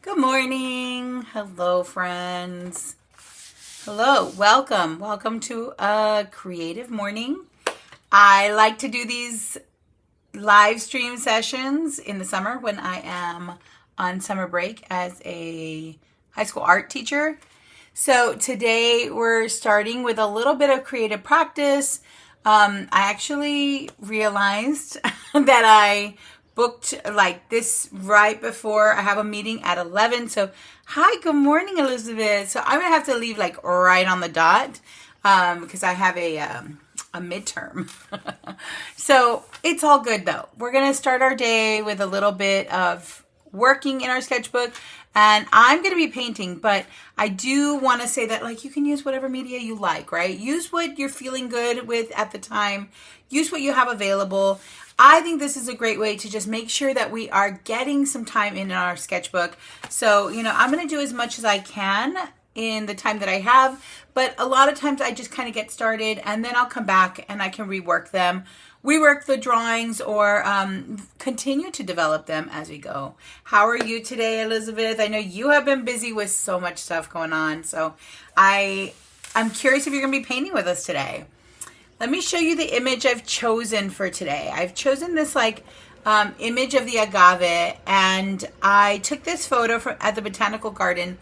Good morning. Hello, friends. Hello, welcome. Welcome to a creative morning. I like to do these live stream sessions in the summer when I am on summer break as a high school art teacher. So today we're starting with a little bit of creative practice. I actually realized that I booked like this right before I have a meeting at 11. So, hi, good morning, Elizabeth. So I'm gonna have to leave like right on the dot because I have a midterm. So it's all good though. We're gonna start our day with a little bit of working in our sketchbook, and I'm going to be painting, but I do want to say that like you can use whatever media you like, right? Use what you're feeling good with at the time. Use what you have available. I think this is a great way to just make sure that we are getting some time in our sketchbook. So, I'm going to do as much as I can in the time that I have, but a lot of times I just kind of get started and then I'll come back and I can rework them. Rework the drawings or continue to develop them as we go. How are you today, Elizabeth? I know you have been busy with so much stuff going on. So I'm curious if you're going to be painting with us today. Let me show you the image I've chosen for today. I've chosen this image of the agave, and I took this photo at the botanical garden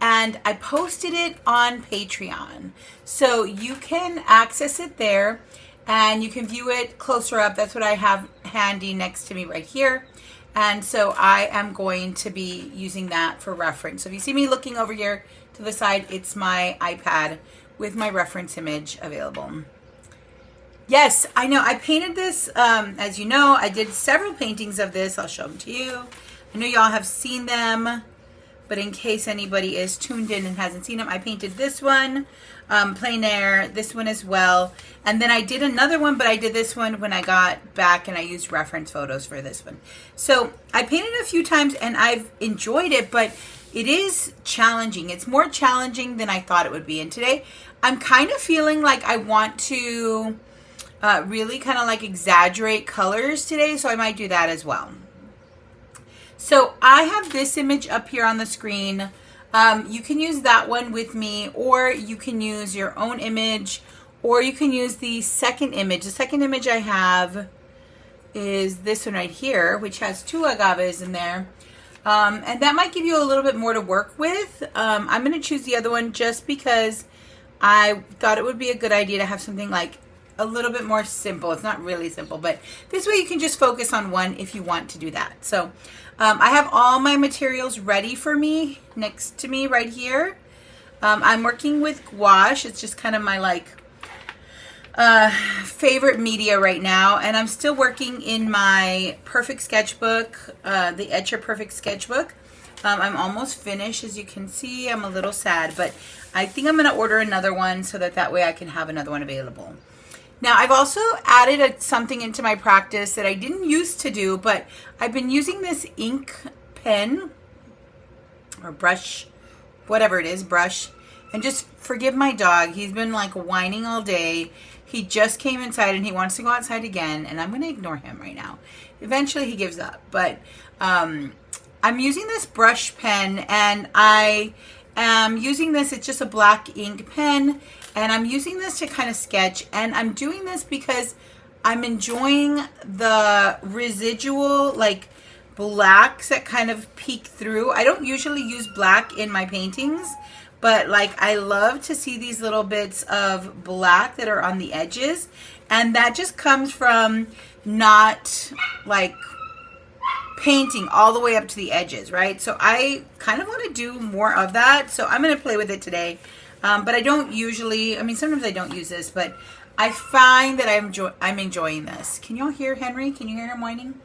and I posted it on Patreon. So you can access it there. And you can view it closer up. That's what I have handy next to me right here. And so I am going to be using that for reference. So if you see me looking over here to the side, it's my iPad with my reference image available. Yes, I know. I painted this, as you know, I did several paintings of this. I'll show them to you. I know y'all have seen them, but in case anybody is tuned in and hasn't seen them, I painted this one. Plein air, this one as well, and then I did another one, but I did this one when I got back and I used reference photos for this one. So I painted a few times and I've enjoyed it, but it is challenging. It's more challenging than I thought it would be, and today I'm kind of feeling like I want to really kind of like exaggerate colors today, so I might do that as well. So I have this image up here on the screen. You can use that one with me, or you can use your own image, or you can use the second image. The second image I have is this one right here, which has two agaves in there. And that might give you a little bit more to work with. I'm going to choose the other one just because I thought it would be a good idea to have something like a little bit more simple. It's not really simple, but this way you can just focus on one if you want to do that. So I have all my materials ready for me next to me right here. I'm working with gouache. It's just kind of my favorite media right now, and I'm still working in my perfect sketchbook, the Etcher Perfect sketchbook. I'm almost finished. As you can see, I'm a little sad, but I think I'm going to order another one so that way I can have another one available. Now, I've also added something into my practice that I didn't used to do, but I've been using this ink pen or brush, whatever it is, brush. And just forgive my dog. He's been like whining all day. He just came inside and he wants to go outside again, and I'm going to ignore him right now. Eventually he gives up, but I'm using this brush pen, and I am using this. It's just a black ink pen. And I'm using this to kind of sketch, and I'm doing this because I'm enjoying the residual like blacks that kind of peek through. I don't usually use black in my paintings, but like I love to see these little bits of black that are on the edges, and that just comes from not like painting all the way up to the edges, right? So I kind of want to do more of that, so I'm going to play with it today. But I don't usually, sometimes I don't use this, but I find that I'm enjoying this. Can y'all hear Henry? Can you hear him whining?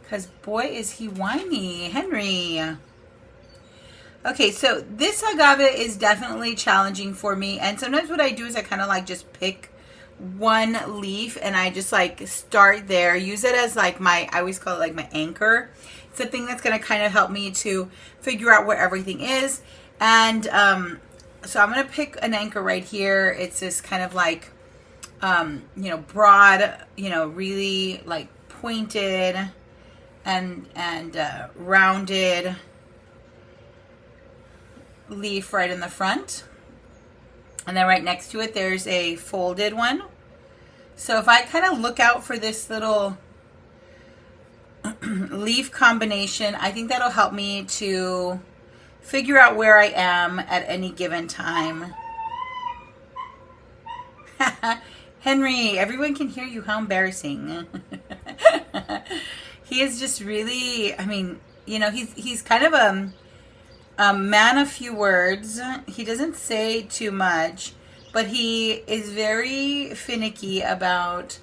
Because boy, is he whiny. Henry. Okay, so this agave is definitely challenging for me. And sometimes what I do is I kind of like just pick one leaf and I just like start there. Use it as like I always call it like my anchor. It's the thing that's going to kind of help me to figure out where everything is. And, so I'm going to pick an anchor right here. It's this kind of like, broad, really like pointed and rounded leaf right in the front. And then right next to it, there's a folded one. So if I kind of look out for this little leaf combination, I think that'll help me to figure out where I am at any given time. Henry, everyone can hear you. How embarrassing. He is just really, I mean, you know, he's kind of a man of few words. He doesn't say too much, but he is very finicky about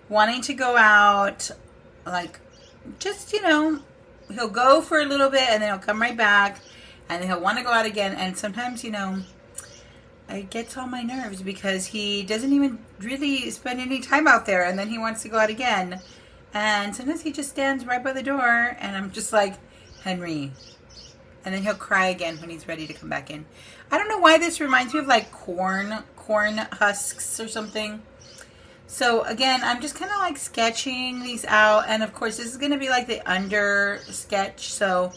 wanting to go out, like, just, you know, he'll go for a little bit and then he'll come right back and then he'll want to go out again. And sometimes, you know, it gets on my nerves because he doesn't even really spend any time out there and then he wants to go out again. And sometimes he just stands right by the door and I'm just like, Henry. And then he'll cry again when he's ready to come back in. I don't know why this reminds me of like corn husks or something. So again, I'm just kind of like sketching these out. And of course, this is going to be like the under sketch. So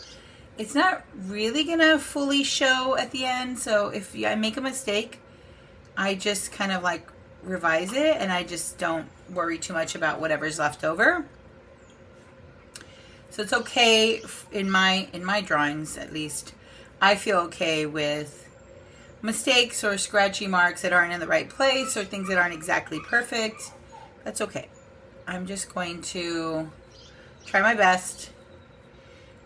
it's not really going to fully show at the end. So if I make a mistake, I just kind of like revise it. And I just don't worry too much about whatever's left over. So it's okay in my drawings, at least. I feel okay with mistakes or scratchy marks that aren't in the right place or things that aren't exactly perfect. That's okay. I'm just going to try my best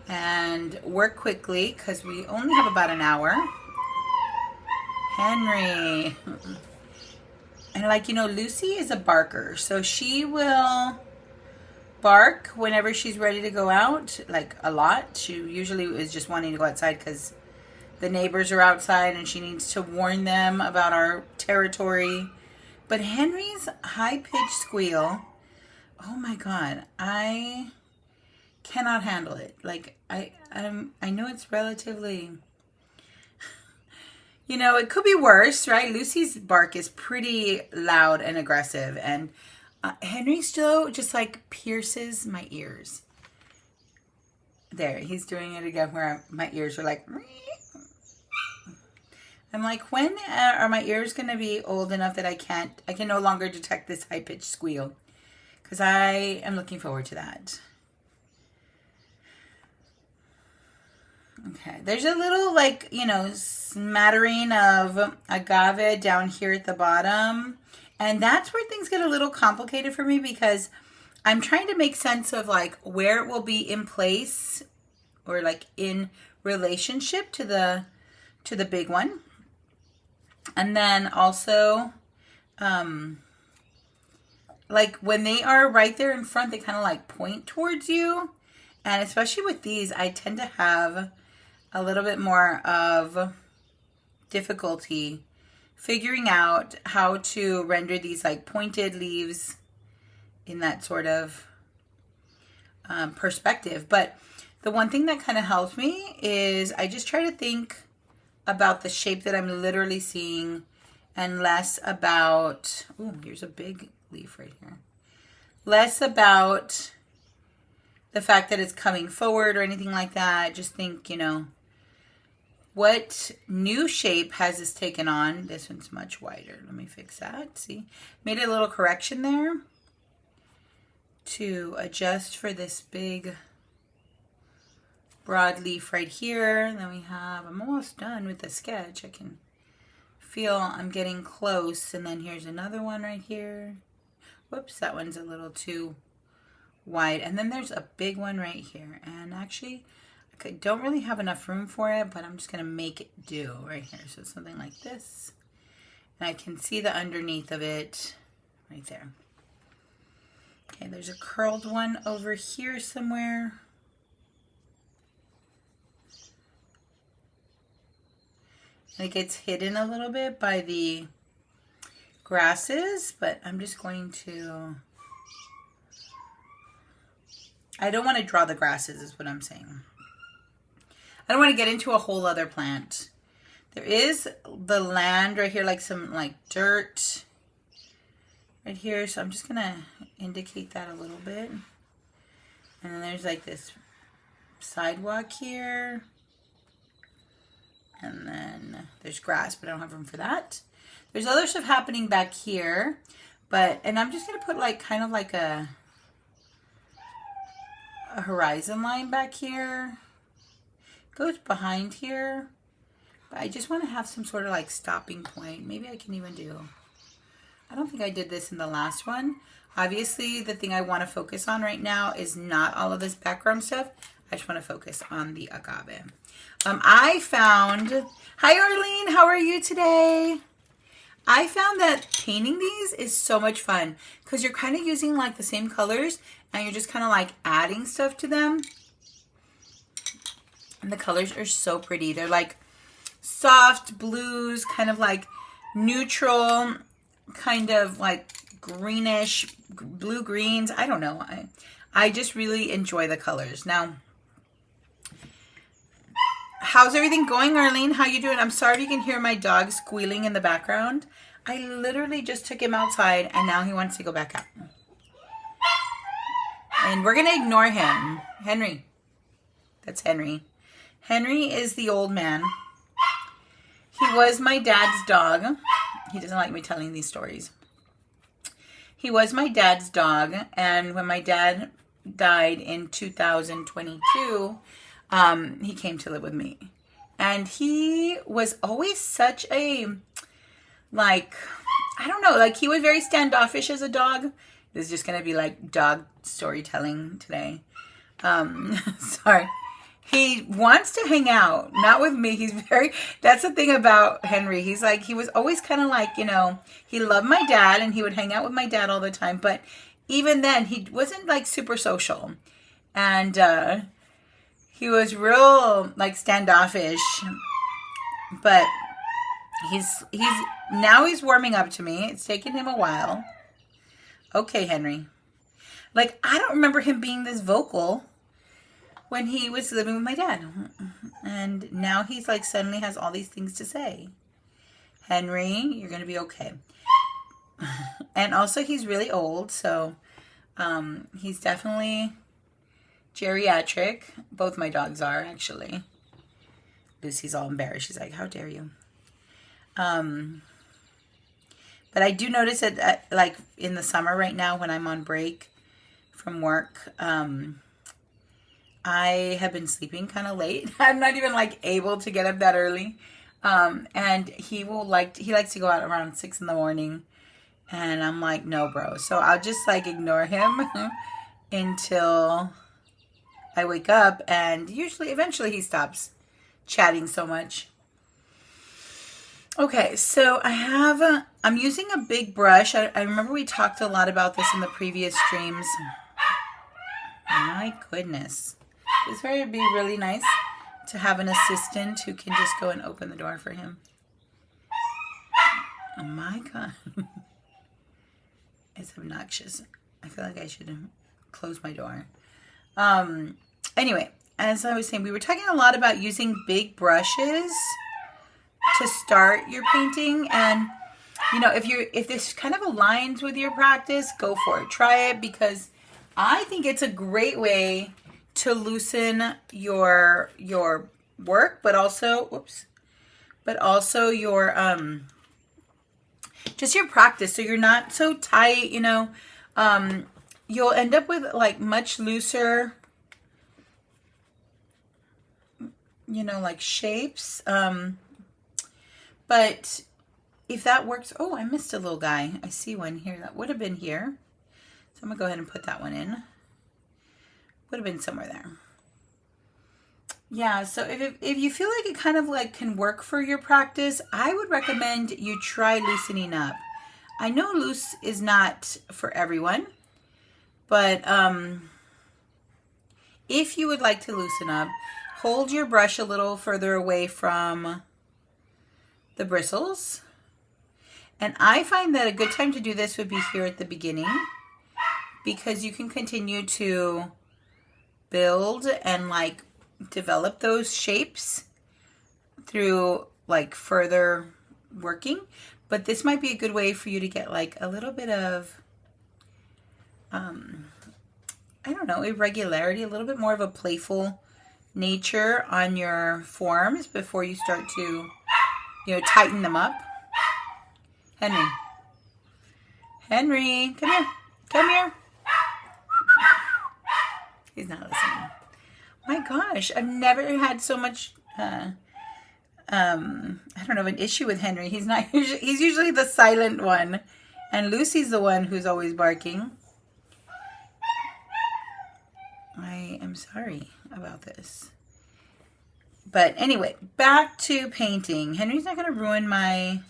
and work quickly because we only have about an hour. Henry. And like, you know, Lucy is a barker, so she will bark whenever she's ready to go out, like a lot. She usually is just wanting to go outside because the neighbors are outside and she needs to warn them about our territory. But Henry's high-pitched squeal, oh my God, I cannot handle it. Like I know it's relatively, you know, it could be worse, right? Lucy's bark is pretty loud and aggressive, and Henry still just like pierces my ears. There, he's doing it again where my ears are like, I'm like, when are my ears going to be old enough that I can no longer detect this high-pitched squeal? Because I am looking forward to that. Okay, there's a little like, you know, smattering of agave down here at the bottom. And that's where things get a little complicated for me because I'm trying to make sense of like where it will be in place or like in relationship to the big one. And then also, like when they are right there in front, they kind of like point towards you. And especially with these, I tend to have a little bit more of difficulty figuring out how to render these like pointed leaves in that sort of perspective. But the one thing that kind of helps me is I just try to think about the shape that I'm literally seeing and less about, ooh, here's a big leaf right here. Less about the fact that it's coming forward or anything like that. Just think, you know, what new shape has this taken on? This one's much wider. Let me fix that. See, made a little correction there to adjust for this big broad leaf right here. And then we have, I'm almost done with the sketch. I can feel I'm getting close. And then here's another one right here. Whoops, that one's a little too wide. And then there's a big one right here. And actually, I don't really have enough room for it, but I'm just going to make it do right here. So something like this. And I can see the underneath of it right there. Okay, there's a curled one over here somewhere. And it gets hidden a little bit by the grasses, but I'm just going to, I don't want to draw the grasses is what I'm saying. I don't want to get into a whole other plant. There is the land right here, like some like dirt right here. So I'm just going to indicate that a little bit. And then there's like this sidewalk here. And then there's grass, but I don't have room for that. There's other stuff happening back here, and I'm just gonna put like kind of like a horizon line back here. Goes behind here, but I just want to have some sort of like stopping point. Maybe I can even do, I don't think I did this in the last one. Obviously, the thing I want to focus on right now is not all of this background stuff. I just want to focus on the agave. I found, hi Arlene, how are you today? I found that painting these is so much fun because you're kind of using like the same colors and you're just kind of like adding stuff to them. And the colors are so pretty. They're like soft blues, kind of like neutral, kind of like greenish, blue greens. I don't know. I just really enjoy the colors. Now, how's everything going, Arlene? How you doing? I'm sorry you can hear my dog squealing in the background. I literally just took him outside and now he wants to go back out. And we're going to ignore him. Henry. That's Henry. Henry is the old man. He was my dad's dog. He doesn't like me telling these stories. He was my dad's dog, and when my dad died in 2022, he came to live with me. And he was always such a, like, I don't know, like he was very standoffish as a dog. This is just going to be like dog storytelling today. Sorry. He wants to hang out, not with me. That's the thing about Henry. He's like, he was always kind of like, you know, he loved my dad and he would hang out with my dad all the time. But even then, he wasn't like super social. And he was real like standoffish. But now he's warming up to me. It's taken him a while. Okay, Henry. Like, I don't remember him being this vocal when he was living with my dad. And now he's like suddenly has all these things to say. Henry, you're going to be okay. And also he's really old, so he's definitely geriatric. Both my dogs are, actually. Lucy's all embarrassed. She's like, how dare you? But I do notice that like in the summer right now when I'm on break from work, I have been sleeping kind of late. I'm not even like able to get up that early. And he likes to go out around 6 in the morning. And I'm like, no, bro. So I'll just like ignore him until I wake up. And eventually he stops chatting so much. Okay, so I'm using a big brush. I remember we talked a lot about this in the previous streams. My goodness. This would be really nice to have an assistant who can just go and open the door for him. Oh my God. It's obnoxious. I feel like I should close my door. Anyway, as I was saying, we were talking a lot about using big brushes to start your painting. And, you know, if this kind of aligns with your practice, go for it. Try it because I think it's a great way to loosen your work, but also your just your practice, so you're not so tight, you know. You'll end up with like much looser, you know, like shapes. But if that works, oh, I missed a little guy. I see one here that would have been here, so I'm gonna go ahead and put that one in. Would have been somewhere there. Yeah, so if you feel like it kind of like can work for your practice, I would recommend you try loosening up. I know loose is not for everyone, but if you would like to loosen up, hold your brush a little further away from the bristles. And I find that a good time to do this would be here at the beginning, because you can continue to build and like develop those shapes through like further working. But this might be a good way for you to get like a little bit of I don't know, irregularity, a little bit more of a playful nature on your forms before you start to, tighten them up. Henry. Henry, come here. Come here. He's not listening. My gosh, I've never had so much, I don't know, an issue with Henry. He's usually the silent one. And Lucy's the one who's always barking. I am sorry about this. But anyway, back to painting. Henry's not going to ruin my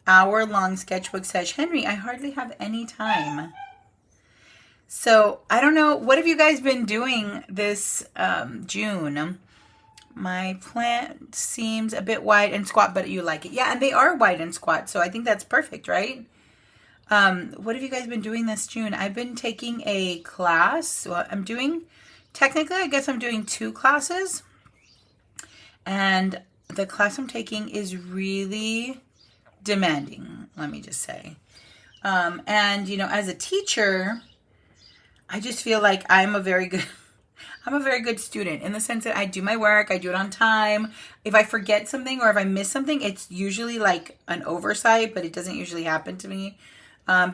hour-long sketchbook sesh. Henry, I hardly have any time. So, I don't know. What have you guys been doing this June? My plant seems a bit wide and squat, but you like it. Yeah, and they are wide and squat, so I think that's perfect, right? What have you guys been doing this June? I've been taking a class. Well, technically, I guess I'm doing 2 classes. And the class I'm taking is really demanding, let me just say. And, as a teacher, I just feel like I'm a very good student in the sense that I do my work, I do it on time. If I forget something or if I miss something, it's usually like an oversight, but it doesn't usually happen to me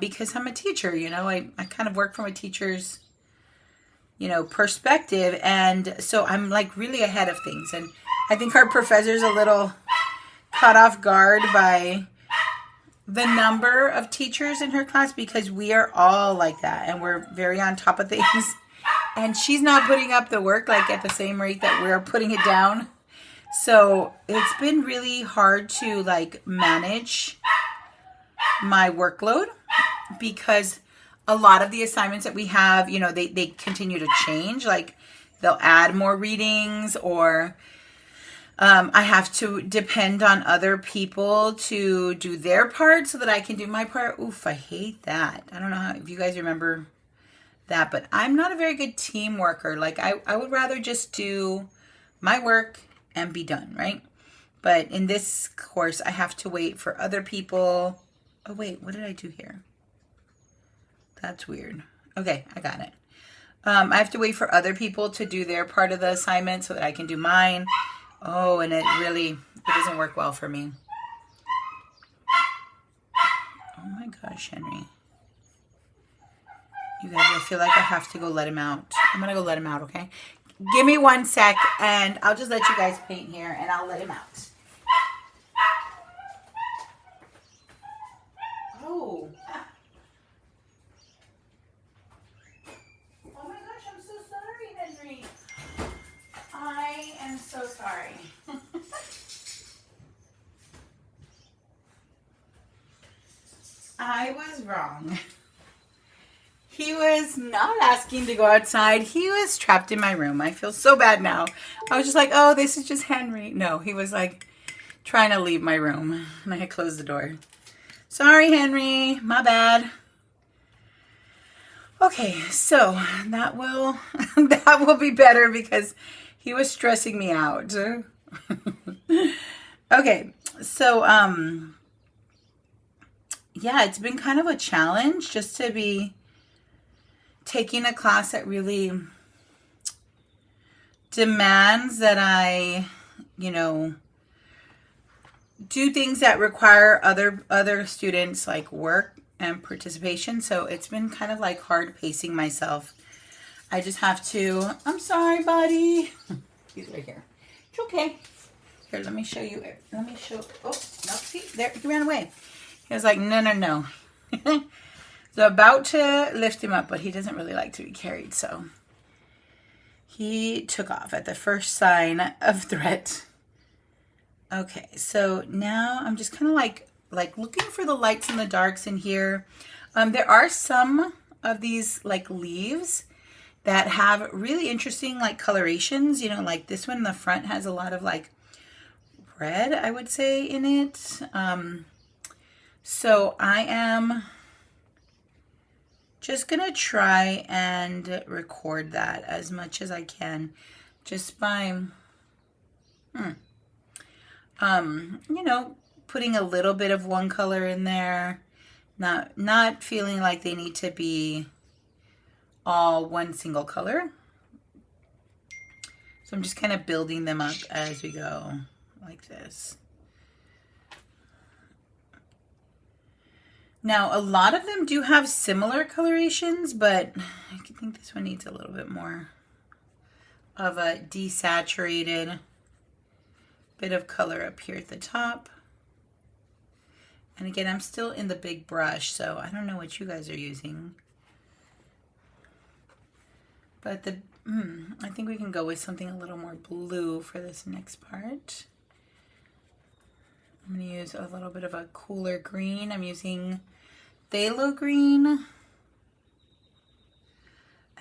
because I'm a teacher, I kind of work from a teacher's, perspective. And so I'm like really ahead of things. And I think our professor's a little caught off guard by the number of teachers in her class because we are all like that and we're very on top of things. And she's not putting up the work like at the same rate that we're putting it down. So it's been really hard to like manage my workload because a lot of the assignments that we have, they continue to change. Like they'll add more readings or I have to depend on other people to do their part so that I can do my part. Oof, I hate that. I don't know if you guys remember that, but I'm not a very good team worker. Like I would rather just do my work and be done, right? But in this course, I have to wait for other people. Oh, wait, what did I do here? That's weird. Okay, I got it. I have to wait for other people to do their part of the assignment so that I can do mine. Oh, and it doesn't work well for me. Oh my gosh, Henry. You guys, I feel like I have to go let him out. I'm going to go let him out, okay? Give me 1 sec, and I'll just let you guys paint here, and I'll let him out. Oh. Oh my gosh, I'm so sorry, Henry. I am so sorry. I was wrong. He was not asking to go outside. He was trapped in my room. I feel so bad now. I was just like, oh, this is just Henry. No, he was like trying to leave my room. And I had closed the door. Sorry, Henry. My bad. Okay, so that will be better because he was stressing me out. Okay, so yeah, it's been kind of a challenge just to be taking a class that really demands that I, do things that require other students like work and participation. So it's been kind of like hard pacing myself. I just have to, I'm sorry, buddy. He's right here. It's okay. Here, let me show you. Oh, no, see, there, he ran away. He was like, no. So about to lift him up, but he doesn't really like to be carried, so he took off at the first sign of threat. Okay, so now I'm just kind of like looking for the lights and the darks in here. There are some of these like leaves that have really interesting like colorations, like this one in the front has a lot of like red, I would say, in it. So I am just gonna try and record that as much as I can just by putting a little bit of one color in there, not feeling like they need to be all one single color. So I'm just kind of building them up as we go, like this. Now, a lot of them do have similar colorations, but I think this one needs a little bit more of a desaturated bit of color up here at the top. And again, I'm still in the big brush, so I don't know what you guys are using. But I think we can go with something a little more blue for this next part. I'm going to use a little bit of a cooler green. I'm using phthalo green. And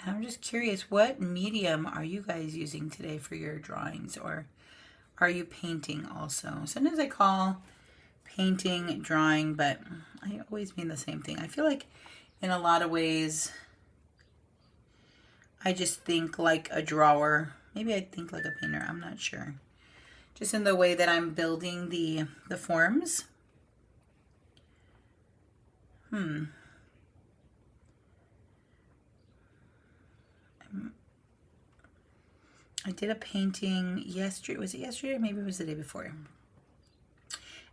I'm just curious, what medium are you guys using today for your drawings, or are you painting also? Sometimes I call painting drawing, but I always mean the same thing. I feel like in a lot of ways, I just think like a drawer. Maybe I think like a painter, I'm not sure. Just in the way that I'm building the forms. I did a painting yesterday. Was it yesterday? Maybe it was the day before.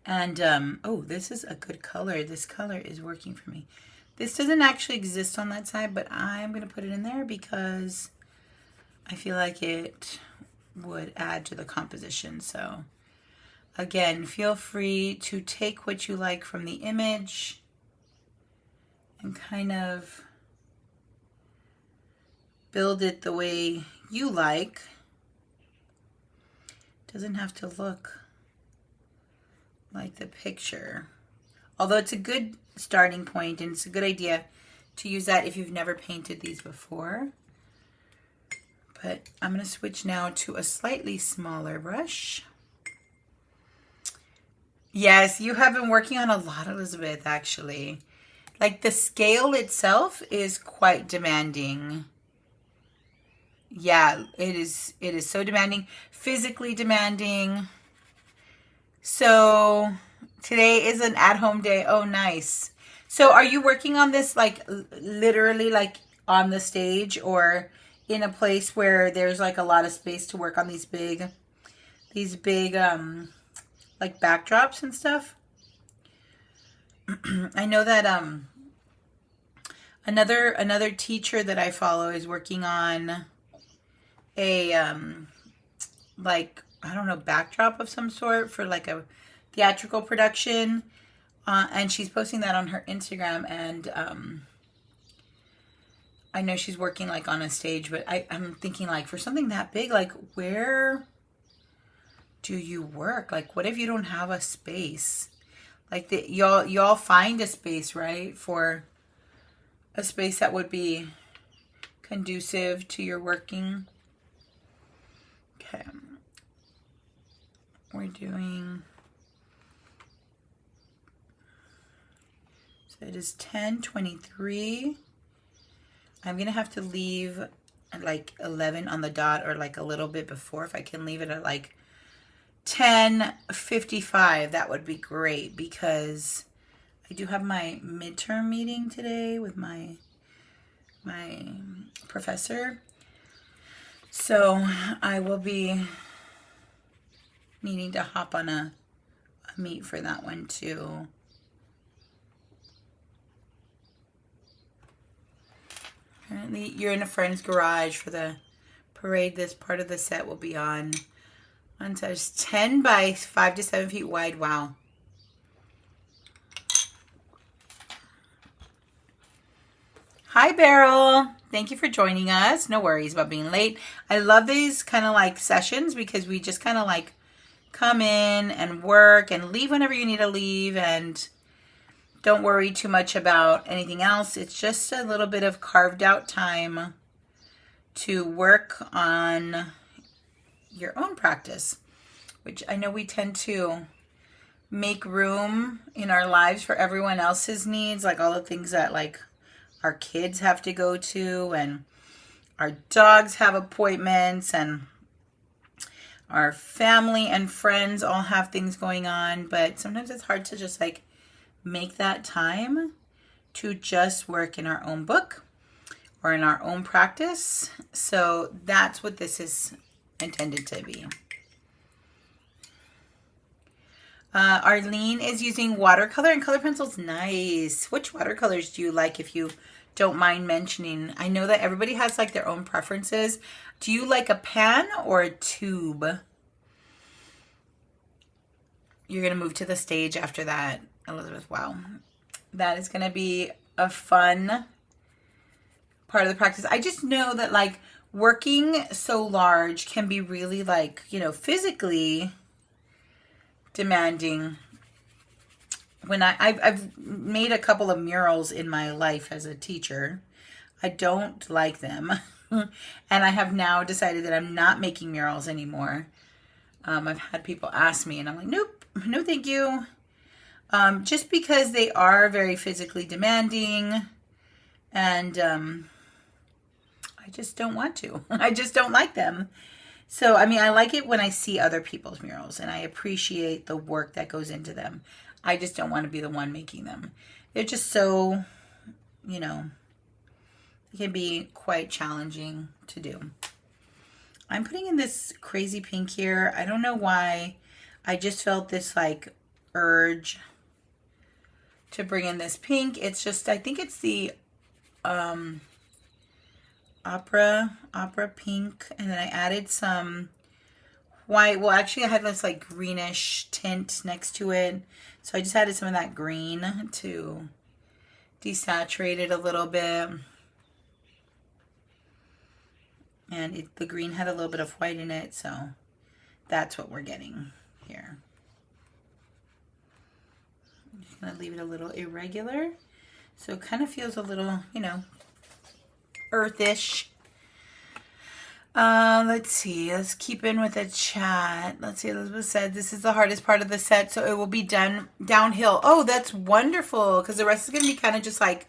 And, oh, this is a good color. This color is working for me. This doesn't actually exist on that side, but I'm going to put it in there because I feel like it would add to the composition. So, again, feel free to take what you like from the image and kind of build it the way you like. Doesn't have to look like the picture. Although it's a good starting point and it's a good idea to use that if you've never painted these before. But I'm going to switch now to a slightly smaller brush. Yes, you have been working on a lot, Elizabeth, actually. Like the scale itself is quite demanding. Yeah, it is so demanding, physically demanding. So today is an at-home day. Oh, nice. So are you working on this like literally like on the stage or in a place where there's like a lot of space to work on these big like backdrops and stuff? I know that another teacher that I follow is working on a like, I don't know, backdrop of some sort for like a theatrical production, and she's posting that on her Instagram. And I know she's working like on a stage, but I'm thinking like for something that big, like where do you work? Like what if you don't have a space? Like y'all find a space, right? For a space that would be conducive to your working. Okay. We're doing, so it is 10:23. I'm gonna have to leave at like 11 on the dot, or like a little bit before. If I can leave it at like 10:55, that would be great, because I do have my midterm meeting today with my professor. So I will be needing to hop on a meet for that one too. Apparently you're in a friend's garage for the parade. This part of the set will be on size 10 by 5 to 7 feet wide. Wow. Hi, Beryl. Thank you for joining us. No worries about being late. I love these kind of like sessions because we just kind of like come in and work and leave whenever you need to leave, and don't worry too much about anything else. It's just a little bit of carved out time to work on your own practice, which I know we tend to make room in our lives for everyone else's needs, like all the things that like our kids have to go to, and our dogs have appointments, and our family and friends all have things going on. But sometimes it's hard to just like make that time to just work in our own book or in our own practice. So that's what this is intended to be. Arlene is using watercolor and color pencils. Nice. Which watercolors do you like, if you don't mind mentioning? I know that everybody has like their own preferences. Do you like a pan or a tube? You're going to move to the stage after that, Elizabeth. Wow. That is going to be a fun part of the practice. I just know that like working so large can be really like, you know, physically demanding. When I've made a couple of murals in my life as a teacher. I don't like them. And I have now decided that I'm not making murals anymore. I've had people ask me and I'm like, nope, no thank you. Just because they are very physically demanding, and I just don't want to. I just don't like them. So, I mean, I like it when I see other people's murals and I appreciate the work that goes into them. I just don't want to be the one making them. They're just so, you know, it can be quite challenging to do. I'm putting in this crazy pink here. I don't know why. I just felt this like urge to bring in this pink. It's just, I think it's the opera pink, and then I added some white. Well, actually I had this like greenish tint next to it, so I just added some of that green to desaturate it a little bit. And the green had a little bit of white in it, so that's what we're getting here. I'm just going to leave it a little irregular, so it kind of feels a little, you know, earthish. Let's see. Let's keep in with the chat. Let's see. Elizabeth said this is the hardest part of the set, so it will be done downhill. Oh, that's wonderful, because the rest is going to be kind of just like,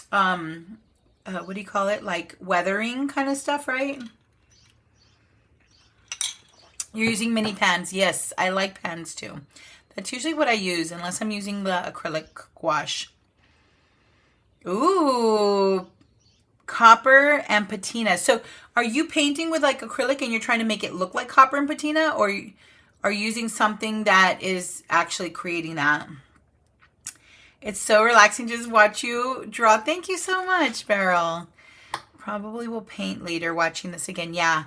what do you call it? Like weathering kind of stuff, right? You're using mini pans. Yes, I like pans too. That's usually what I use, unless I'm using the acrylic gouache. Ooh, copper and patina. So are you painting with like acrylic and you're trying to make it look like copper and patina, or are you using something that is actually creating that? It's so relaxing to just watch you draw. Thank you so much, Beryl. Probably will paint later watching this again. Yeah.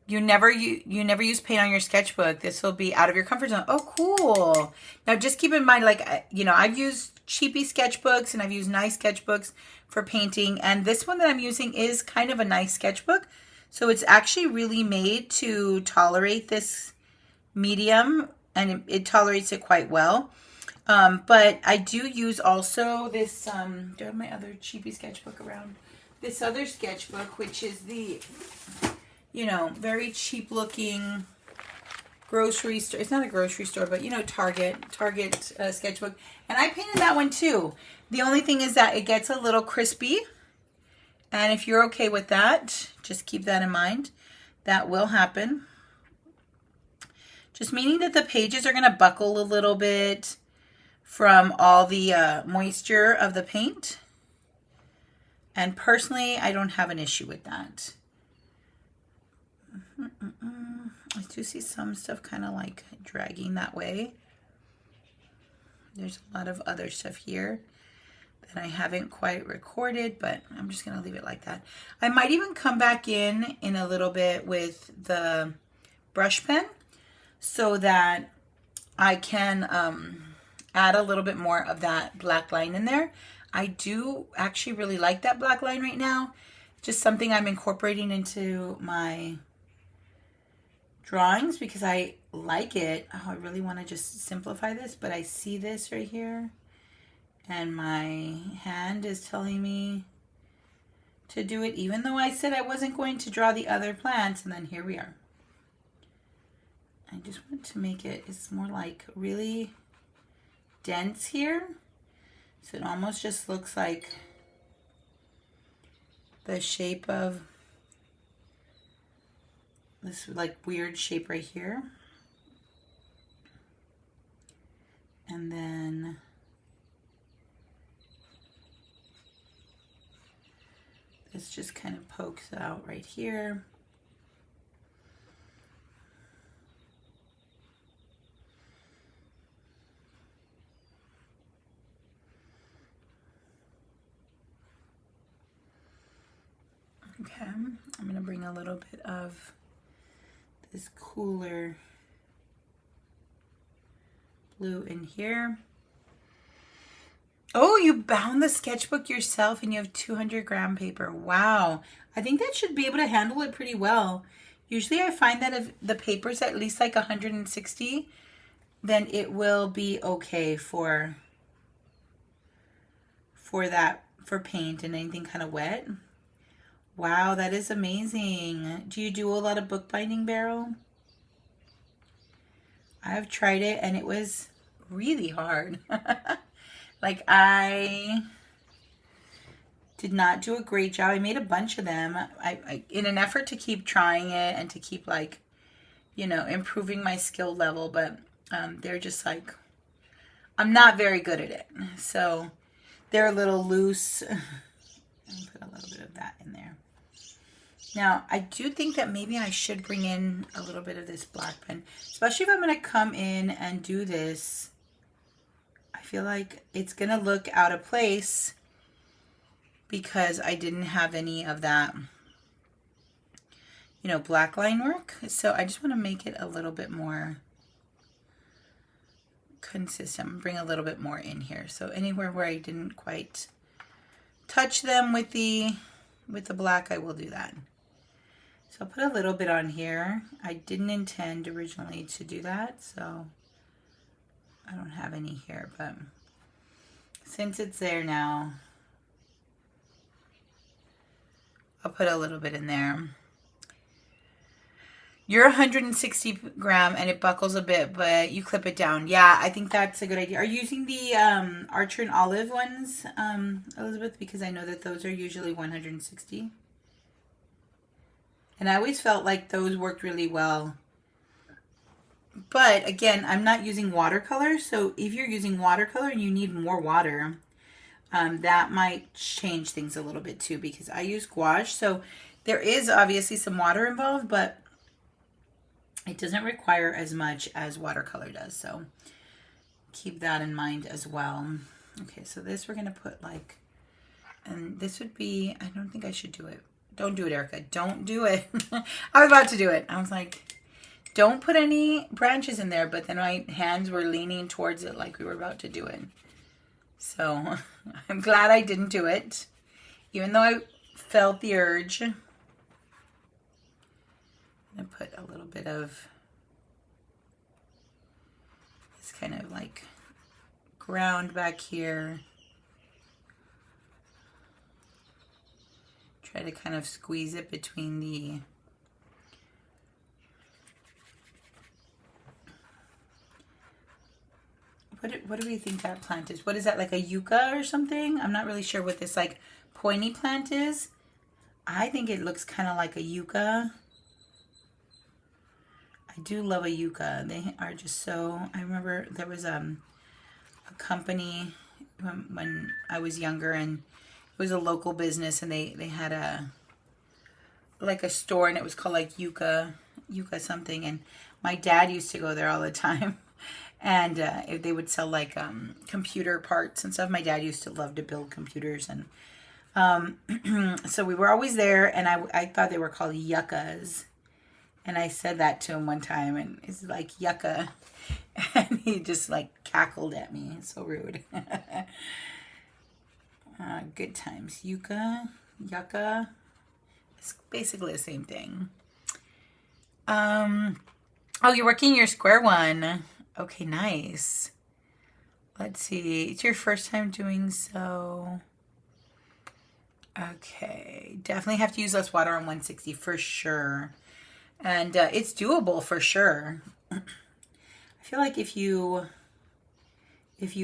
You never use paint on your sketchbook. This will be out of your comfort zone. Oh, cool. Now just keep in mind, like, you know, I've used cheapy sketchbooks and I've used nice sketchbooks for painting. And this one that I'm using is kind of a nice sketchbook. So it's actually really made to tolerate this medium, and it tolerates it quite well. But I do use also this, do I have my other cheapy sketchbook around? This other sketchbook, which is the, you know, very cheap looking grocery store. It's not a grocery store, but, you know, Target sketchbook. And I painted that one too. The only thing is that it gets a little crispy. And if you're okay with that, just keep that in mind. That will happen. Just meaning that the pages are going to buckle a little bit from all the moisture of the paint. And personally, I don't have an issue with that. I do see some stuff kind of like dragging that way. There's a lot of other stuff here that I haven't quite recorded, but I'm just going to leave it like that. I might even come back in a little bit with the brush pen so that I can add a little bit more of that black line in there. I do actually really like that black line right now. Just something I'm incorporating into my drawings because I like it. Oh, I really want to just simplify this, but I see this right here and my hand is telling me to do it, even though I said I wasn't going to draw the other plants, and then here we are. I just want to make it, it's more like really dense here, so it almost just looks like the shape of this like weird shape right here. And then this just kind of pokes out right here. I'm going to bring a little bit of this cooler blue in here. Oh, you bound the sketchbook yourself and you have 200-gram paper. Wow. I think that should be able to handle it pretty well. Usually I find that if the paper's at least like 160, then it will be okay for paint and anything kind of wet. Wow, that is amazing. Do you do a lot of bookbinding, Beryl? I've tried it and it was really hard. Like, I did not do a great job. I made a bunch of them. I in an effort to keep trying it and to keep, like, you know, improving my skill level, but they're just like, I'm not very good at it. So they're a little loose. I'll put a little bit of that in there. Now, I do think that maybe I should bring in a little bit of this black pen, especially if I'm going to come in and do this. I feel like it's going to look out of place because I didn't have any of that, you know, black line work. So I just want to make it a little bit more consistent. Bring a little bit more in here. So anywhere where I didn't quite touch them with the black, I will do that. So I'll put a little bit on here. I didn't intend originally to do that, so I don't have any here, but since it's there now, I'll put a little bit in there. You're 160 gram and it buckles a bit, but you clip it down. Yeah, I think that's a good idea. Are you using the Archer and Olive ones, Elizabeth? Because I know that those are usually 160. And I always felt like those worked really well. But again, I'm not using watercolor. So if you're using watercolor and you need more water, that might change things a little bit too, because I use gouache. So there is obviously some water involved, but it doesn't require as much as watercolor does. So keep that in mind as well. Okay, so this we're going to put like, and this would be, I don't think I should do it. Don't do it, Erica. Don't do it. I was about to do it. I was like, don't put any branches in there. But then my hands were leaning towards it like we were about to do it. So I'm glad I didn't do it, even though I felt the urge. I'm going to put a little bit of this kind of like ground back here. Try to kind of squeeze it between the what do we think that plant is? What is that, like a yucca or something? I'm not really sure what this like pointy plant is. I think it looks kind of like a yucca. I do love a yucca. They are just so, I remember there was a company when I was younger, and it was a local business, and they had a store, and it was called like yucca something, and my dad used to go there all the time. And if they would sell like computer parts and stuff. My dad used to love to build computers, and so we were always there, and I thought they were called yuccas, and I said that to him one time, and it's like yucca, and he just like cackled at me. It's so rude. Good times. Yucca. It's basically the same thing. Oh, you're working your square one. Okay, nice. Let's see. It's your first time doing so. Okay. Definitely have to use less water on 160 for sure. And it's doable for sure. I feel like if you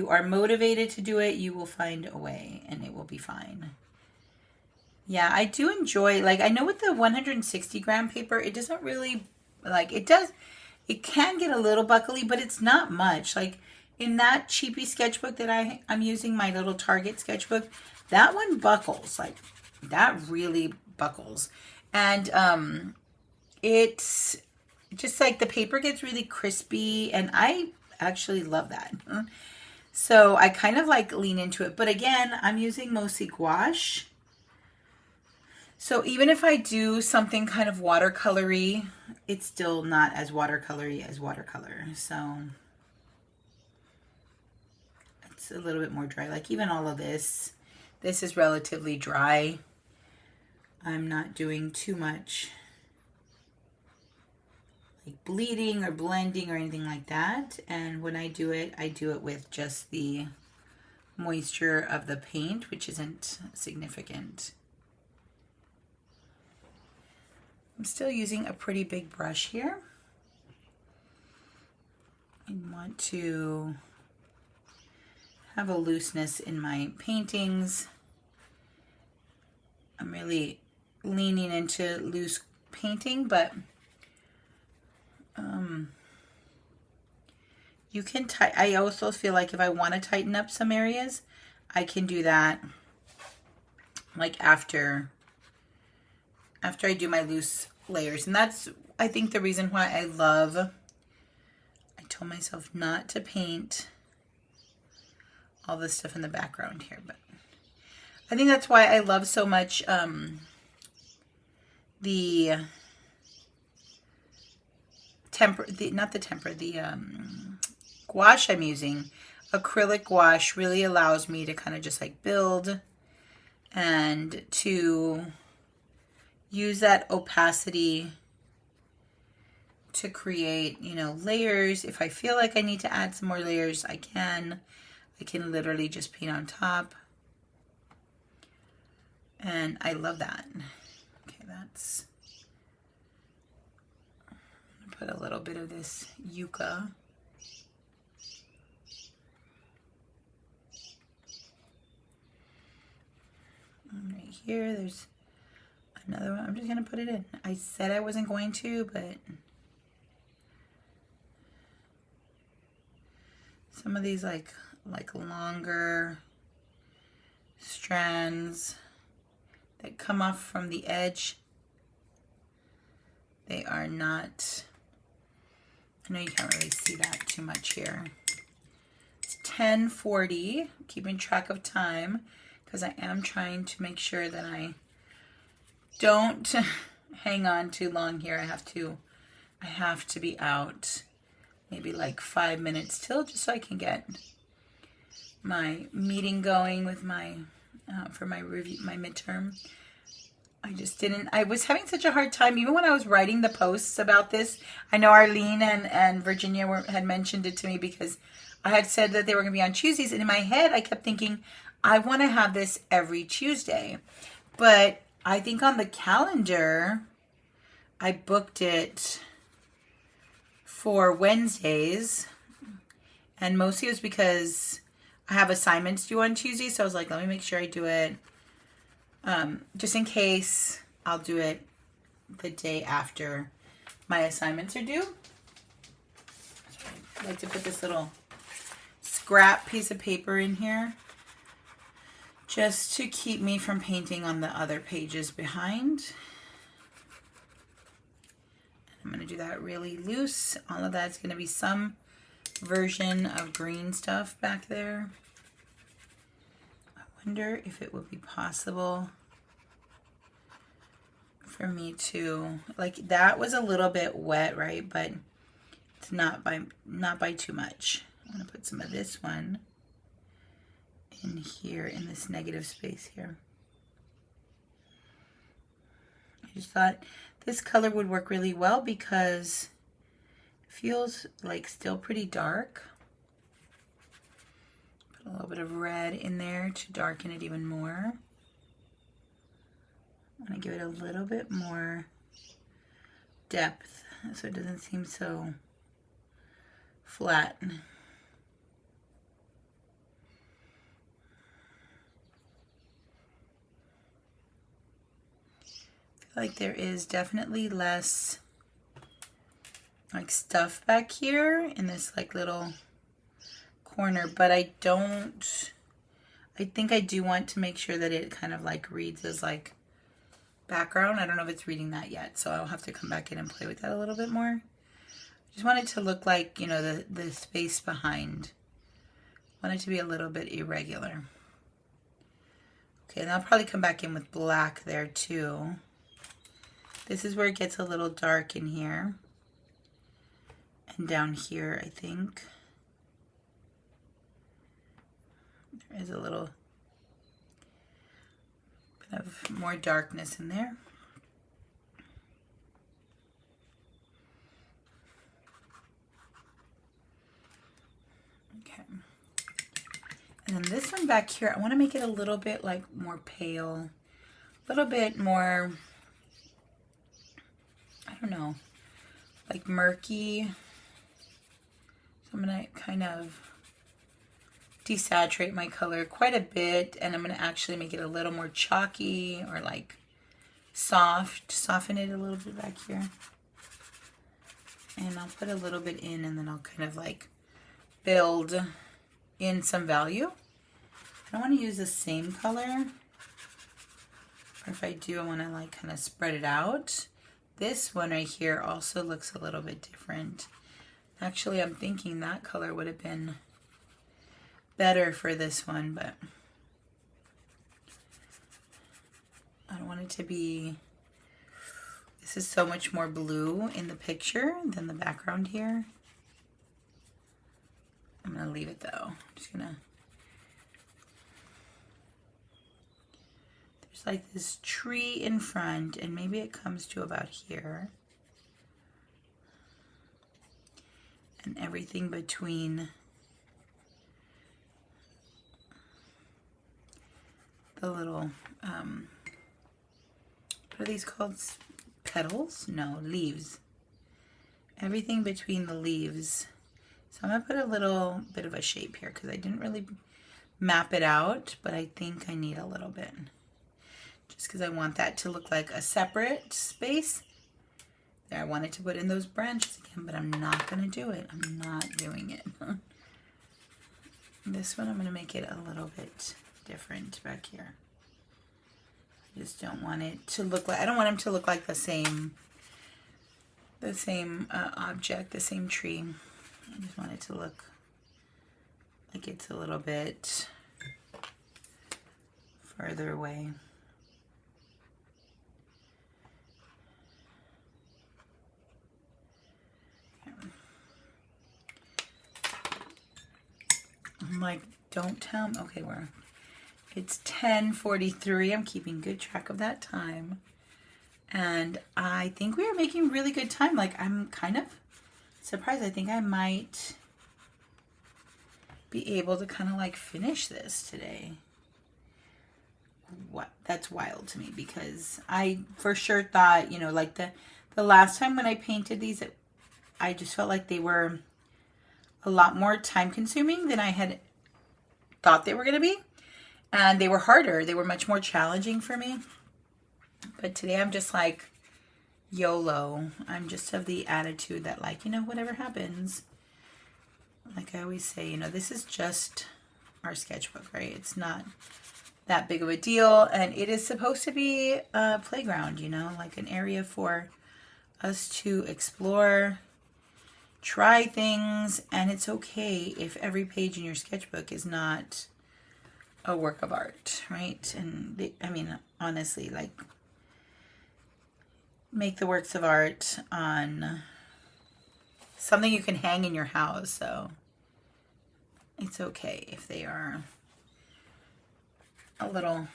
are motivated to do it, you will find a way and it will be fine. Yeah, I do enjoy, like, I know with the 160 gram paper, it doesn't really, like, it can get a little buckly, but it's not much. Like, in that cheapy sketchbook that I'm using, my little Target sketchbook, that one buckles. Like, that really buckles. And it's just like the paper gets really crispy, and I actually love that. So I kind of like lean into it. But again, I'm using mostly gouache. So even if I do something kind of watercolory, it's still not as watercolory as watercolor. So it's a little bit more dry. Like even all of this is relatively dry. I'm not doing too much like bleeding or blending or anything like that. And when I do it with just the moisture of the paint, which isn't significant. I'm still using a pretty big brush here. I want to have a looseness in my paintings. I'm really leaning into loose painting, but you can I also feel like if I want to tighten up some areas, I can do that like after I do my loose layers. And that's, I think, the reason why I told myself not to paint all this stuff in the background here, but I think that's why I love so much the gouache I'm using. Acrylic gouache really allows me to kind of just like build and to use that opacity to create, you know, layers. If I feel like I need to add some more layers, I can literally just paint on top. And I love that. Okay, that's, put a little bit of this yucca. And right here, there's another one. I'm just going to put it in. I said I wasn't going to, but some of these like longer strands that come off from the edge, they are not, I know you can't really see that too much here. It's 10:40, keeping track of time because I am trying to make sure that I don't hang on too long here. I have to be out maybe like 5 minutes till, just so I can get my meeting going with my for my review, my midterm. I was having such a hard time, even when I was writing the posts about this. I know Arlene and Virginia had mentioned it to me because I had said that they were going to be on Tuesdays. And in my head, I kept thinking, I want to have this every Tuesday. But I think on the calendar, I booked it for Wednesdays. And mostly it was because I have assignments due on Tuesday. So I was like, let me make sure I do it. Just in case, I'll do it the day after my assignments are due. So I like to put this little scrap piece of paper in here just to keep me from painting on the other pages behind. I'm going to do that really loose. All of that's going to be some version of green stuff back there. I wonder if it would be possible for me to, like, that was a little bit wet, right? But it's not by too much. I'm going to put some of this one in here in this negative space here. I just thought this color would work really well because it feels like still pretty dark. Put a little bit of red in there to darken it even more. I'm going to give it a little bit more depth so it doesn't seem so flat. I feel like there is definitely less like stuff back here in this like little corner, but I think I do want to make sure that it kind of like reads as like background. I don't know if it's reading that yet, so I'll have to come back in and play with that a little bit more. I just want it to look like, you know, the space behind. I want it to be a little bit irregular. Okay, and I'll probably come back in with black there too. This is where it gets a little dark in here. And down here, I think. There is a little bit of more darkness in there. Okay. And then this one back here, I want to make it a little bit like more pale, a little bit more, I don't know, like murky. So I'm going to kind of desaturate my color quite a bit, and I'm going to actually make it a little more chalky or like soft, soften it a little bit back here. And I'll put a little bit in, and then I'll kind of like build in some value. I don't want to use the same color, or if I do, I want to like kind of spread it out. This one right here also looks a little bit different. Actually, I'm thinking that color would have been better for this one, but I don't want it to be, this is so much more blue in the picture than the background here. I'm going to leave it though. I'm just going to, there's like this tree in front, and maybe it comes to about here. And everything between the little, what are these called? Petals? No, leaves. Everything between the leaves. So I'm going to put a little bit of a shape here because I didn't really map it out, but I think I need a little bit. Just because I want that to look like a separate space. There, I wanted to put in those branches again, but I'm not going to do it. I'm not doing it. This one I'm going to make it a little bit different back here. I just don't want it to look like, I don't want them to look like the same object, the same tree. I just want it to look like it's a little bit further away. I'm like, don't tell me. Okay, it's 10:43. I'm keeping good track of that time. And I think we are making really good time. Like, I'm kind of surprised. I think I might be able to kind of like finish this today. What? That's wild to me, because I for sure thought, you know, like the last time when I painted these, I just felt like they were a lot more time consuming than I had thought they were going to be. And they were harder. They were much more challenging for me. But today I'm just like YOLO. I'm just of the attitude that, like, you know, whatever happens. Like I always say, you know, this is just our sketchbook, right? It's not that big of a deal. And it is supposed to be a playground, you know, like an area for us to explore, try things. And it's okay if every page in your sketchbook is not a work of art, right? And I mean, honestly, like, make the works of art on something you can hang in your house. So it's okay if they are a little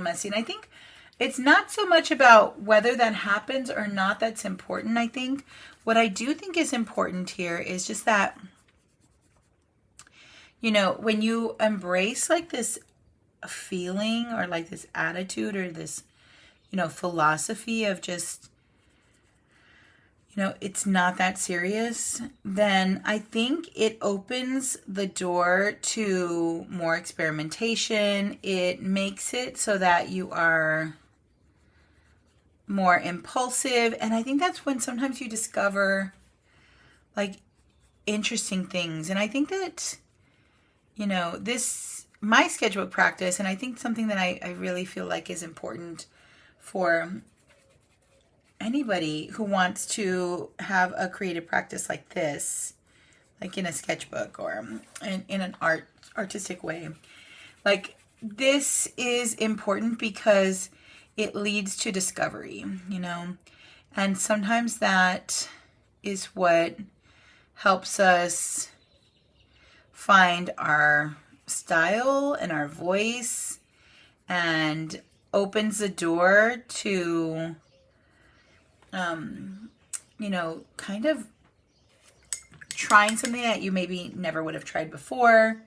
messy. And I think it's not so much about whether that happens or not that's important. I think what I do think is important here is just that, you know, when you embrace like this feeling or like this attitude or this, you know, philosophy of just, you know, it's not that serious, then I think it opens the door to more experimentation. It makes it so that you are more impulsive. And I think that's when sometimes you discover like interesting things. And I think that, you know, my sketchbook practice, and I think something that I really feel like is important for anybody who wants to have a creative practice like this, like in a sketchbook or in an artistic way. Like, this is important because it leads to discovery, you know, and sometimes that is what helps us find our style and our voice and opens the door to, you know, kind of trying something that you maybe never would have tried before.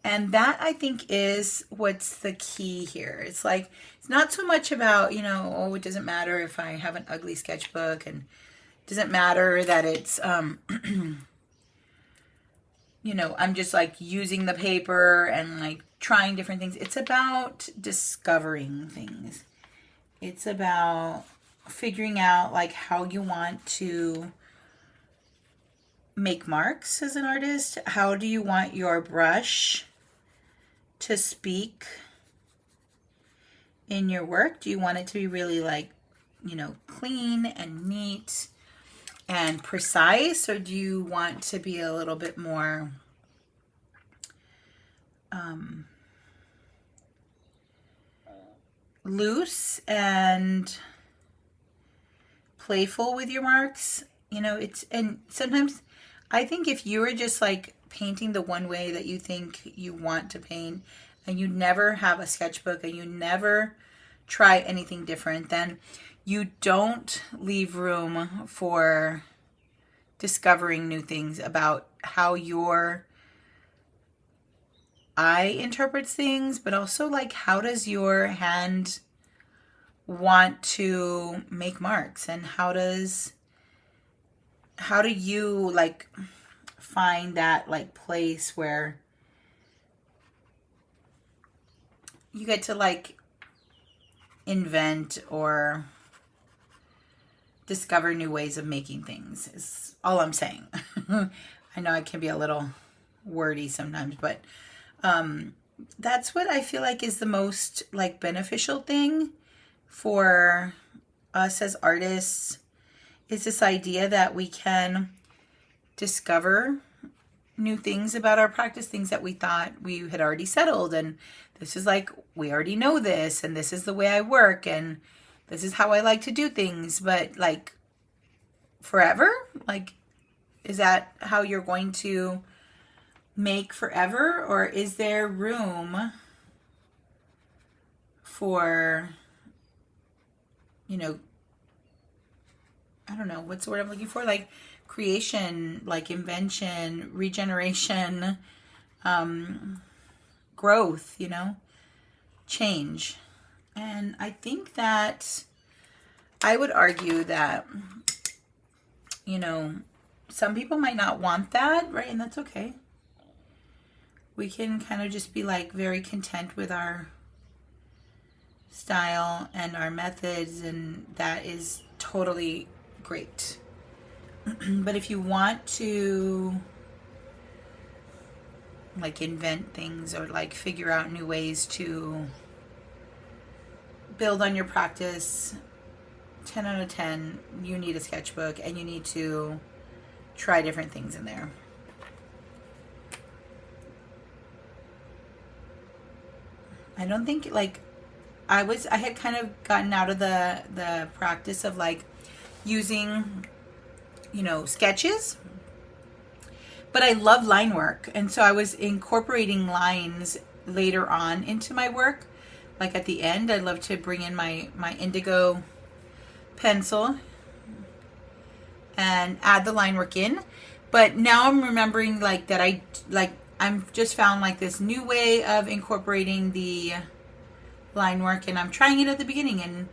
And that, I think, is what's the key here. It's like, it's not so much about, you know, oh, it doesn't matter if I have an ugly sketchbook, and it doesn't matter that it's, you know, I'm just like using the paper and like trying different things. It's about discovering things. It's about figuring out like how you want to make marks as an artist. How do you want your brush to speak in your work? Do you want it to be really like, you know, clean and neat and precise, or do you want to be a little bit more loose and playful with your marks? You know, it's, and sometimes I think if you were just like painting the one way that you think you want to paint, and you never have a sketchbook and you never try anything different, then you don't leave room for discovering new things about how your eye interprets things, but also like how does your hand want to make marks, and how do you like find that like place where you get to like invent or discover new ways of making things, is all I'm saying. I know it can be a little wordy sometimes, but that's what I feel like is the most like beneficial thing for us as artists, is this idea that we can discover new things about our practice, things that we thought we had already settled, and this is like, we already know this, and this is the way I work, and this is how I like to do things. But like, forever? Like, is that how you're going to make forever? Or is there room for, you know, I don't know, what's the word I'm looking for? Like creation, like invention, regeneration, growth, you know, change. And I think that I would argue that, you know, some people might not want that, right? And that's okay. We can kind of just be like very content with our style and our methods, and that is totally great. But if you want to like invent things or like figure out new ways to build on your practice, 10 out of 10, you need a sketchbook and you need to try different things in there. I don't think like I had kind of gotten out of the practice of like using, you know, sketches, but I love line work, and so I was incorporating lines later on into my work. Like at the end, I love to bring in my indigo pencil and add the line work in. But now I'm remembering like that I'm just found like this new way of incorporating the line work, and I'm trying it at the beginning, and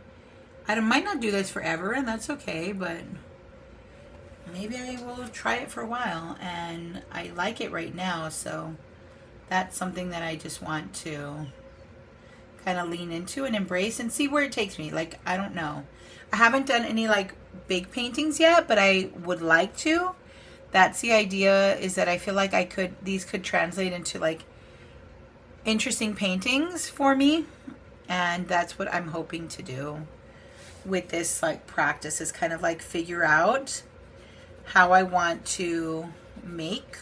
I might not do this forever, and that's okay, but maybe I will try it for a while, and I like it right now, so that's something that I just want to kind of lean into and embrace and see where it takes me. Like, I don't know. I haven't done any like big paintings yet, but I would like to. That's the idea, is that I feel like these could translate into like interesting paintings for me, and that's what I'm hoping to do with this like practice, is kind of like figure out how I want to make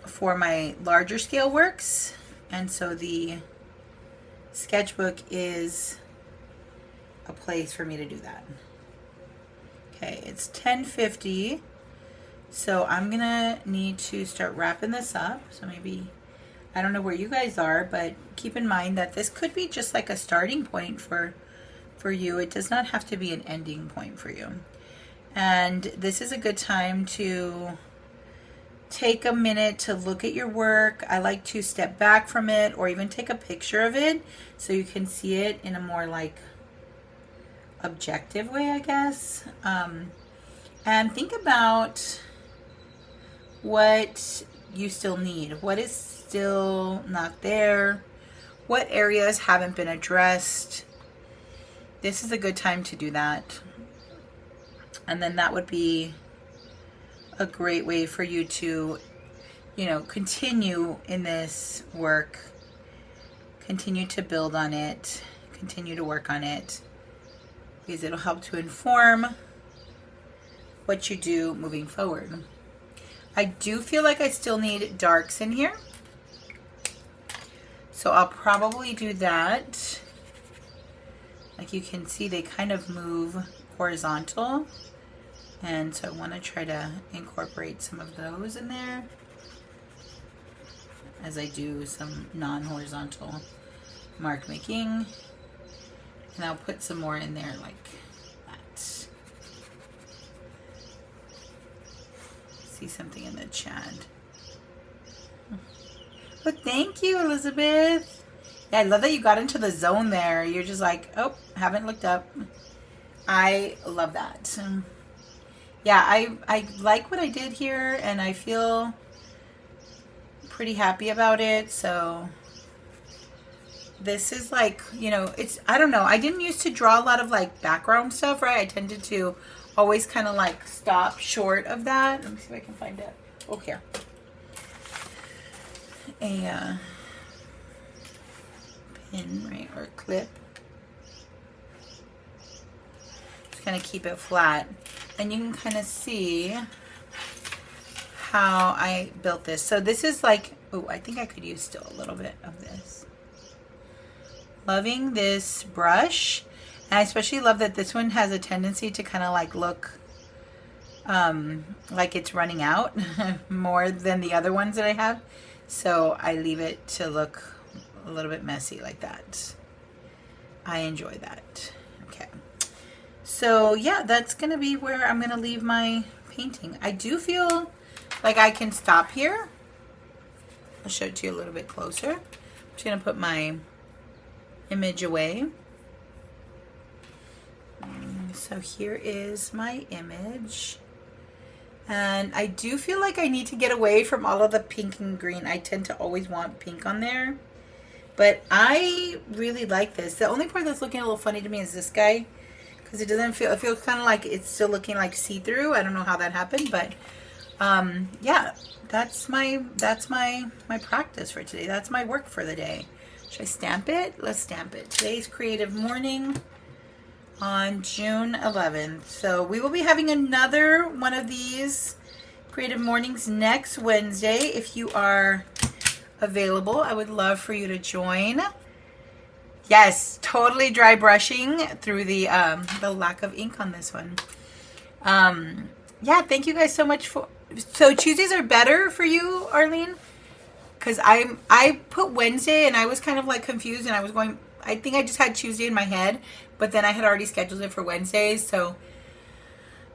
for my larger scale works, And so the sketchbook is a place for me to do that. Okay, it's 10:50, so I'm gonna need to start wrapping this up. So maybe, I don't know where you guys are, but keep in mind that this could be just like a starting point for you. It does not have to be an ending point for you. And this is a good time to take a minute to look at your work. I like to step back from it or even take a picture of it so you can see it in a more like objective way, I guess. And think about what you still need. What is still not there? What areas haven't been addressed? This is a good time to do that. And then that would be a great way for you to, you know, continue in this work, continue to build on it, continue to work on it, because it'll help to inform what you do moving forward. I do feel like I still need darks in here, so I'll probably do that. Like you can see, they kind of move horizontal. And so I want to try to incorporate some of those in there as I do some non-horizontal mark making. And I'll put some more in there like that. See something in the chat. But thank you, Elizabeth. Yeah, I love that you got into the zone there. You're just like, oh, haven't looked up. I love that. Yeah, I like what I did here, and I feel pretty happy about it. So this is like, you know, it's, I don't know, I didn't used to draw a lot of like background stuff, right? I tended to always kind of like stop short of that. Let me see if I can find it. Oh, here. A pin, right, or clip. Just kind of keep it flat. And you can kind of see how I built this. So this is like, oh, I think I could use still a little bit of this. Loving this brush. And I especially love that this one has a tendency to kind of like look like it's running out more than the other ones that I have. So I leave it to look a little bit messy like that. I enjoy that. Okay. So yeah, that's going to be where I'm going to leave my painting. I do feel like I can stop here. I'll show it to you a little bit closer. I'm just going to put my image away. So here is my image. And I do feel like I need to get away from all of the pink and green. I tend to always want pink on there. But I really like this. The only part that's looking a little funny to me is this guy. Because it doesn't feel, it feels kind of like it's still looking like see-through. I don't know how that happened, but yeah, that's my practice for today. That's my work for the day. Should I stamp it? Let's stamp it. Today's Creative Morning on June 11th. So we will be having another one of these Creative Mornings next Wednesday. If you are available, I would love for you to join. Yes, totally dry brushing through the lack of ink on this one. Yeah, thank you guys so much for. So Tuesdays are better for you, Arlene, because I put Wednesday and I was kind of like confused and I was going. I think I just had Tuesday in my head, but then I had already scheduled it for Wednesdays. So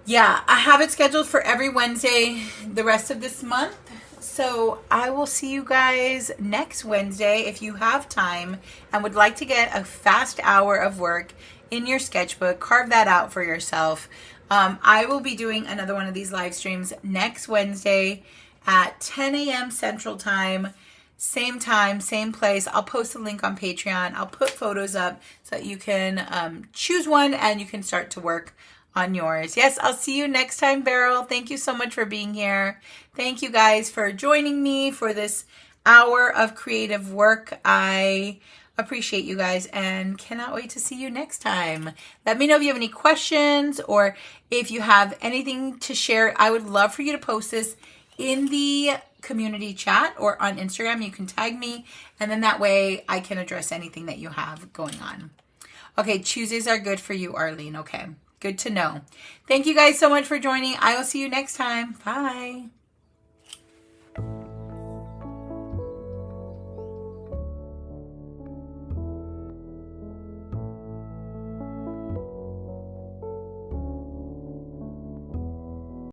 yeah, I have it scheduled for every Wednesday the rest of this month. So I will see you guys next Wednesday. If you have time and would like to get a fast hour of work in your sketchbook, carve that out for yourself. I will be doing another one of these live streams next Wednesday at 10 a.m. Central Time, same place. I'll post a link on Patreon. I'll put photos up so that you can choose one and you can start to work on yours. Yes, I'll see you next time, Beryl. Thank you so much for being here. Thank you guys for joining me for this hour of creative work. I appreciate you guys and cannot wait to see you next time. Let me know if you have any questions or if you have anything to share. I would love for you to post this in the community chat or on Instagram. You can tag me, and then that way I can address anything that you have going on. Okay, Tuesdays are good for you, Arlene. Okay, good to know. Thank you guys so much for joining. I will see you next time. Bye.